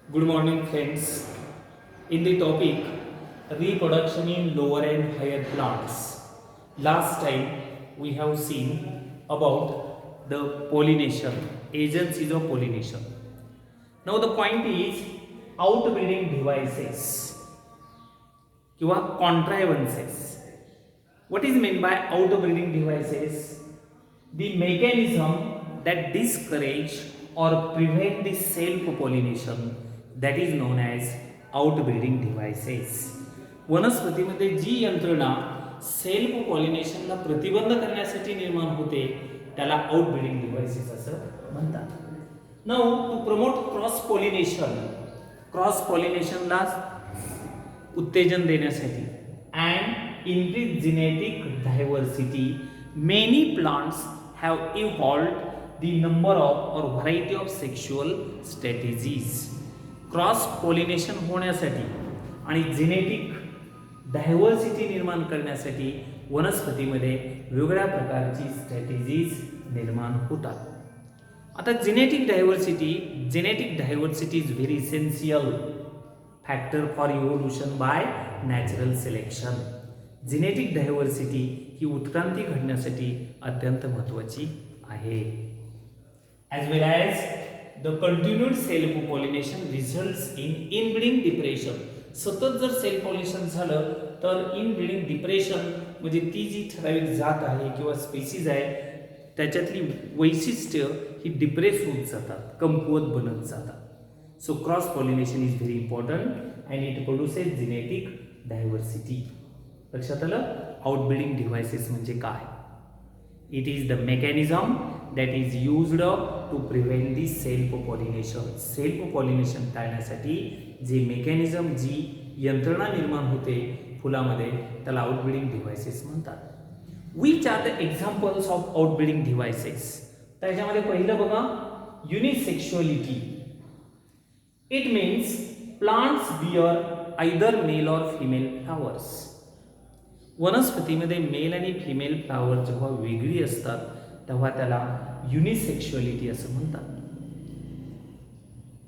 Good morning, friends. In the topic reproduction in lower and higher plants, last time we have seen about the pollination, agencies of pollination. Now the point is outbreeding devices किंवा contrivances. What is meant by outbreeding devices? The mechanism that discourage or prevent the self-pollination, that is known as outbreeding devices. वनस्पतीमध्ये जी यंत्रणा self पॉलिनेशनला प्रतिबंध करण्यासाठी निर्माण होते त्याला outbreeding devices असं म्हणतात. नाउ टू प्रमोट क्रॉस पॉलिनेशनला उत्तेजन देण्यासाठी and increase genetic diversity many plants have evolved the number of or variety of sexual strategies. Cross pollination होण्यासाठी आणि जेनेटिक डायव्हर्सिटी निर्माण करण्यासाठी वनस्पतीमध्ये वेगवेगळ्या प्रकारची स्ट्रॅटेजीज निर्माण होतात. आता genetic diversity is very essential factor for evolution by natural selection. Genetic diversity ही उत्क्रांती घडण्यासाठी अत्यंत महत्त्वाची आहे. As well as the continued self pollination results in inbreeding depression. सतत जर सेल्फ पॉलिनेशन झालं तर इनब्रीडिंग डिप्रेशन म्हणजे ती जी ठराविक जात आहे किंवा स्पेसीज आहे त्याच्यातली वैशिष्ट्य ही डिप्रेस होत जातात, कमकुवत बनत जातात. So cross pollination is very important and it produces genetic diversity. लक्षात आलं? आउटब्रीडिंग डिव्हाइसेस म्हणजे काय? It is the mechanism that is used to prevent the self pollination. Self pollination टाळण्यासाठी जे मेकॅनिझम, जी यंत्रणा निर्माण होते फुलामध्ये त्याला आउटब्रीडिंग डिव्हाइसेस म्हणतात. Which are the examples of outbreeding devices? त्याच्यामध्ये पहिलं बघा, unisexuality. It means plants bear either male or female flowers. वनस्पतीमध्ये मेल आणि फिमेल फ्लावर जेव्हा वेगळी असतात तेव्हा त्याला युनिसेक्शुअलिटी असं म्हणतात.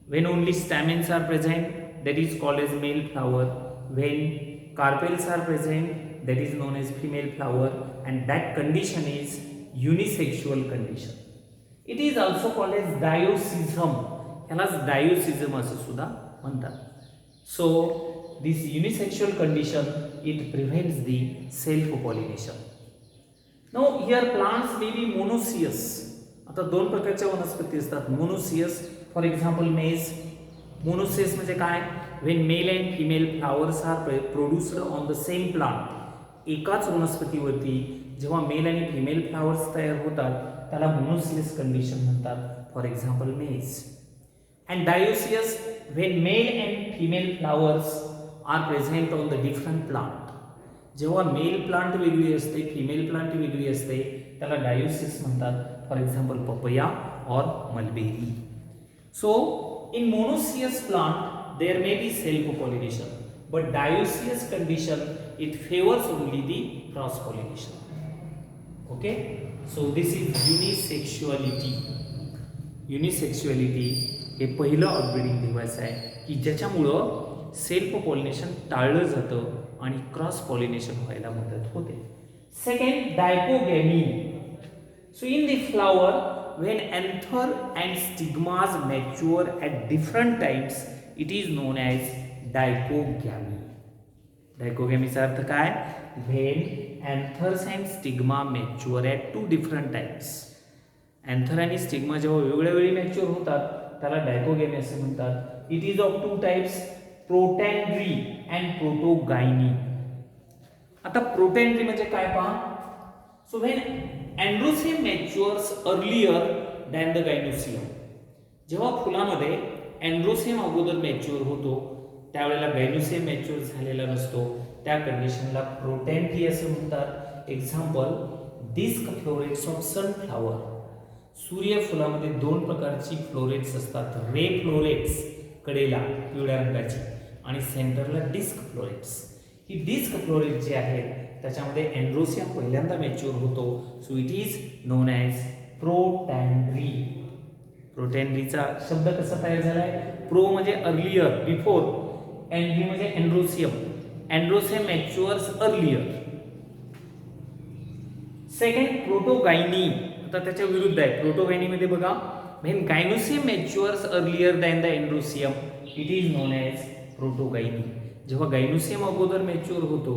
When only stamens are present that is called as male flower. When carpels are present that is known as female flower and that condition is unisexual condition. It is also called as dioecism. ह्यालाच dioecism असं सुद्धा म्हणतात. So this unisexual condition it prevents the self pollination. Now here plants may be monoecious. आता दोन प्रकारच्या वनस्पती असतात. Monoecious for example maize. Monoecious म्हणजे काय? When male and female flowers are produced on the same plant. एकाच वनस्पतीवरती जेव्हा मेल आणि फिमेल फ्लावर्स तयार होतात त्याला मोनोसियस कंडिशन म्हणतात. For example maize. And dioecious when male and female flowers are present on the different plant. जेव्हा male plant वेगळी असते, फिमेल प्लांट वेगळी असते त्याला डायोसिस म्हणतात. फॉर एक्झाम्पल पपया और mulberry. So in monoecious plant there may be self pollination but dioecious condition it favours only the cross pollination. Okay, so this is unisexuality. Unisexuality हे पहिलं outbreeding device आहे की ज्याच्यामुळं self pollination टाळलं जातं आणि cross pollination व्हायला मदत होते. Second, dichogamy. So in the flower when anther and stigmas mature at different times it is known as dichogamy. डायकोगॅमीचा अर्थ काय? When anthers and stigma mature at two different times. Anther आणि stigma जेव्हा वेगळ्या वेळी मॅच्युअर होतात त्याला dichogamy असं म्हणतात. It is of two types, protandry and protogyny. आता प्रोटॅन्ड्री म्हणजे काय पहा. So when androecium matures earlier than the gynoecium. जेव्हा फुलामध्ये अँड्रोसियम अगोदर मॅच्युअर होतो त्यावेळेला गायनोसियम मॅच्युअर झालेला नसतो, त्या कंडिशनला प्रोटॅन्ड्री असं म्हणतात. Example, disc florets of sunflower. सूर्यफुलामध्ये दोन प्रकारची फ्लोरेट्स असतात. रे फ्लोरेट्स कडेला पिवळ्या रंगाची आणि सेंटरला डिस्क फ्लोरेट्स. ही डिस्क फ्लोरेट जे आहेत त्याच्यामध्ये अँड्रोसियम पहिल्यांदा मॅच्युअर होतो. So it is known as protandry. प्रोटॅनरीचा शब्द कसा तयार झालाय? प्रो म्हणजे अर्लियर, बिफोर, एनडी म्हणजे एन्ड्रोसियम. एन्ड्रोसियम मॅच्युअर्स अर्लियर. सेकंड प्रोटोगायनी, आता त्याच्या विरुद्ध आहे. प्रोटोगायनी मध्ये बघा, when gynosium matures earlier than the endocyum it is known as प्रोटोगायनी. जेव्हा गायनोसियम अगोदर मॅच्युअर होतो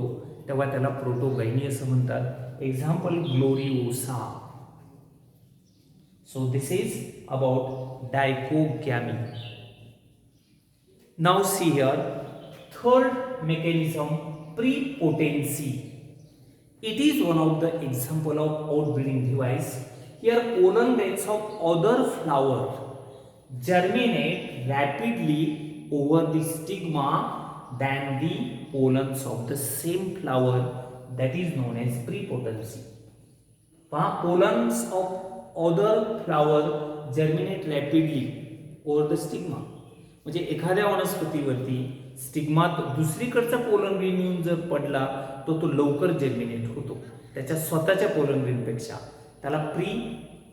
तेव्हा त्याला प्रोटोगायनी असं म्हणतात. Example gloriosa. So this is about dichogamy. Now see here third mechanism, prepotency. It is one of the example of outbreeding device. Here pollen grains of other flower germinate rapidly over the stigma than the pollens of the same flower, that is known as prepotency. Pollens of other flower germinate rapidly over the stigma. म्हणजे एखाद्या वनस्पतीवरती स्टिग्मात दुसरीकडचा pollen grain येऊन जर पडला तो लवकर germinate होतो त्याच्या स्वतःच्या पोलन ग्रेनपेक्षा. त्याला प्री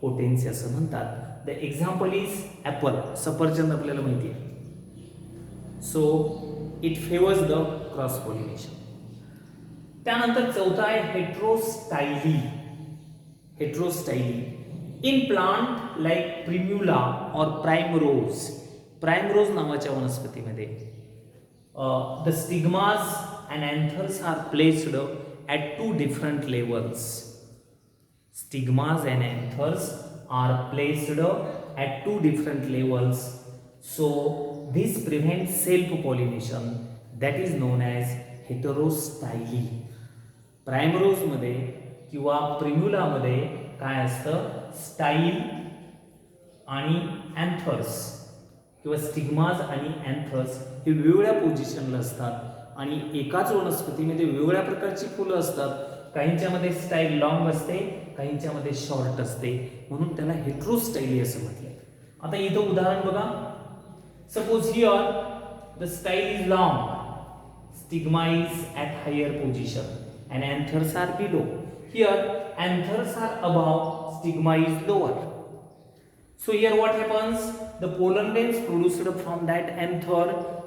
पोटेन्सी असं म्हणतात. The example is Apple. सफरचंद आपल्याला माहिती आहे. So it favours the cross pollination. त्यानंतर चौथा आहे हेट्रोस्टायली. हेट्रोस्टायली इन प्लांट लाईक प्रिम्युला और प्राइमरोज. प्राइमरोज नावाच्या वनस्पतीमध्ये the stigmas and anthers are placed at two different levels. Stigmas and anthers are placed at two different levels. So this prevents self-pollination, that is known as heterostyly. Primrose मध्ये किंवा प्रिम्युला मध्ये काय असतं? Style आणि anthers किंवा stigmas आणि anthers हे वेगवेगळ्या पोझिशनला असतात आणि एकाच वनस्पतीमध्ये वेगवेगळ्या प्रकारची फुलं असतात. काहींच्यामध्ये स्टाईल लॉंग असते, काहींच्यामध्ये शॉर्ट असते, म्हणून त्याला हेट्रोस्टायली असं म्हटलंय. आता इथं उदाहरण बघा. Suppose here the style is long, stigma is at higher position and anthers are below. Here anthers are above, stigma is lower. So here what happens? The pollen grains produced from that anther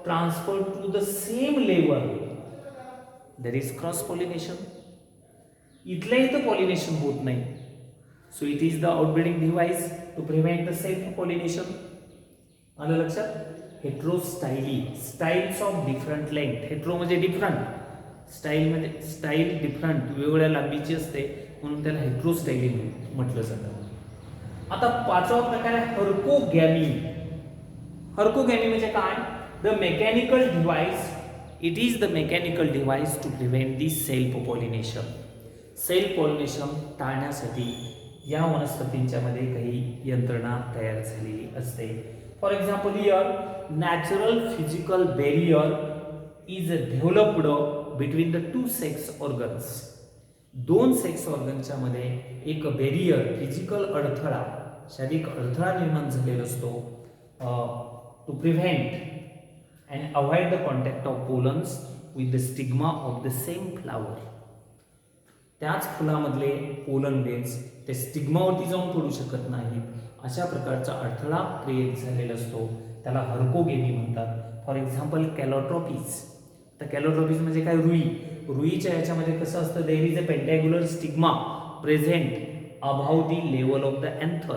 transferred to the same level. There is cross pollination. इथल्या इथं pollination होत नाही. So it is the outbreeding device to prevent the self pollination. आलं लक्षात? Heterostyly. Styles of different length. Hetero म्हणजे different, style म्हणजे style different, वेगवेगळ्या लांबीची असते म्हणून त्याला हेट्रोस्टायली म्हटलं जातं. आता पाचवा प्रकार आहे हर्कोगॅमी. हर्कोगॅमी म्हणजे काय? The mechanical device. It is the mechanical device to prevent the self pollination. Self pollination टाळण्यासाठी या वनस्पतींच्या मध्ये काही यंत्रणा तयार झालेली असते. For example here natural physical barrier is developed between the two sex organs. दोन सेक्स ऑर्गनच्या मध्ये एक बॅरियर, फिजिकल अडथळा, शारीरिक अडथळा निर्माण झालेला असतो to prevent and avoid the contact of pollens with the stigma of the same flower. त्याच फुलामधले पोलन ग्रेन्स ते स्टिग्मावरती जाऊन पडू शकत नाहीत, अशा प्रकारचा अडथळा क्रिएट झालेला असतो, त्याला हर्कोगेमी म्हणतात. For example calotropis. तर कॅलोट्रॉपीज म्हणजे काय? रुई. रुईच्या याच्यामध्ये कसं असतं? There is a pentangular stigma present above the level of the anther.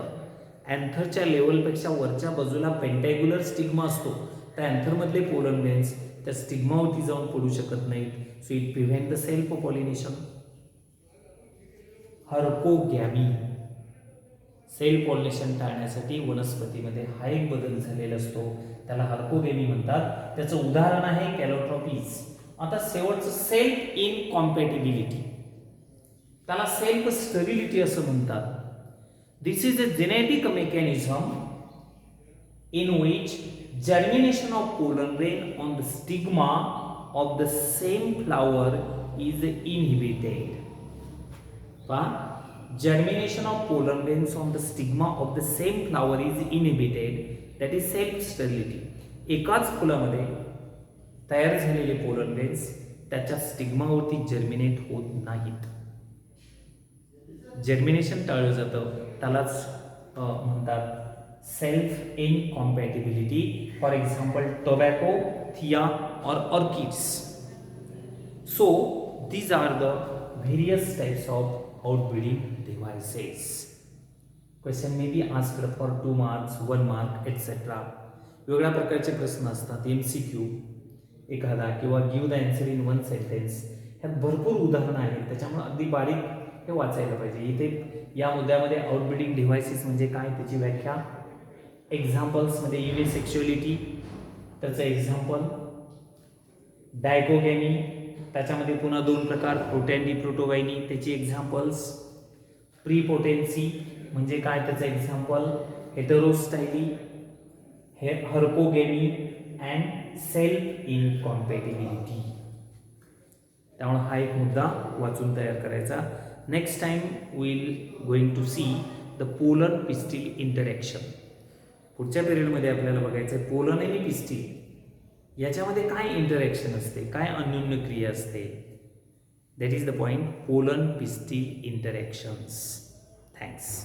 अँथरच्या लेवलपेक्षा वरच्या बाजूला पेंटॅग्युलर स्टिग्मा असतो. त्या अँथरमधले पोलन ग्रेन्स त्या स्टिग्मावरती जाऊन पडू शकत नाहीत. So it prevent the self pollination. Herkogamy. Self pollination टाळण्यासाठी वनस्पतीमध्ये हा एक बदल झालेला असतो, त्याला हर्कोगॅमी म्हणतात. त्याचं उदाहरण आहे कॅलोट्रॉपीज. आता शेवटचं सेल्फ इन कॉम्पॅटिबिलिटी. त्याला सेल्फ स्टरिलिटी असं म्हणतात. This is a genetic mechanism in which germination of pollen grain on the stigma of the same flower is inhibited. Germination of pollen grains on the stigma of the same flower is inhibited, that is self sterility. एकाच फुलामध्ये तयार झालेले pollen grains त्याच्या स्टिग्मावरती germinate होत नाहीत. Germination टाळलं जातं, त्यालाच म्हणतात self incompatibility. For example, tobacco, thea, or orchids. So these are the various types of outbreeding devices. Question may be asked for 2 marks, 1 mark, etc. वेगळ्या प्रकारचे प्रश्न असतात. MCQ एखादा किंवा give the answer in 1 sentence. ह्यात भरपूर उदाहरणं आहेत, त्याच्यामुळे अगदी बारीक हे वाचायला पाहिजे. इथे या मुद्द्यामध्ये आउटब्रीडिंग डिव्हाइसेस म्हणजे काय, त्याची व्याख्या, एक्झाम्पल्समध्ये युनिसेक्शुअलिटी, त्याचं एक्झाम्पल, डायकोगॅमी, त्याच्यामध्ये पुन्हा 2 प्रकार, प्रोटॅन्डी, प्रोटोगायनी, त्याची एक्झाम्पल्स, प्रीपोटेन्सी म्हणजे काय, त्याचं example, heterostyly, herkogamy and self incompatibility. त्यामुळे हा एक मुद्दा वाचून तयार करायचा. Next time will going to see the pollen pistil interaction. पुढच्या पिरियडमध्ये आपल्याला बघायचं आहे पोलन आणि पिस्टिल याच्यामध्ये काय इंटरॅक्शन असते, काय अन्योन्य क्रिया असते. That is the point, pollen pistil interactions. Thanks.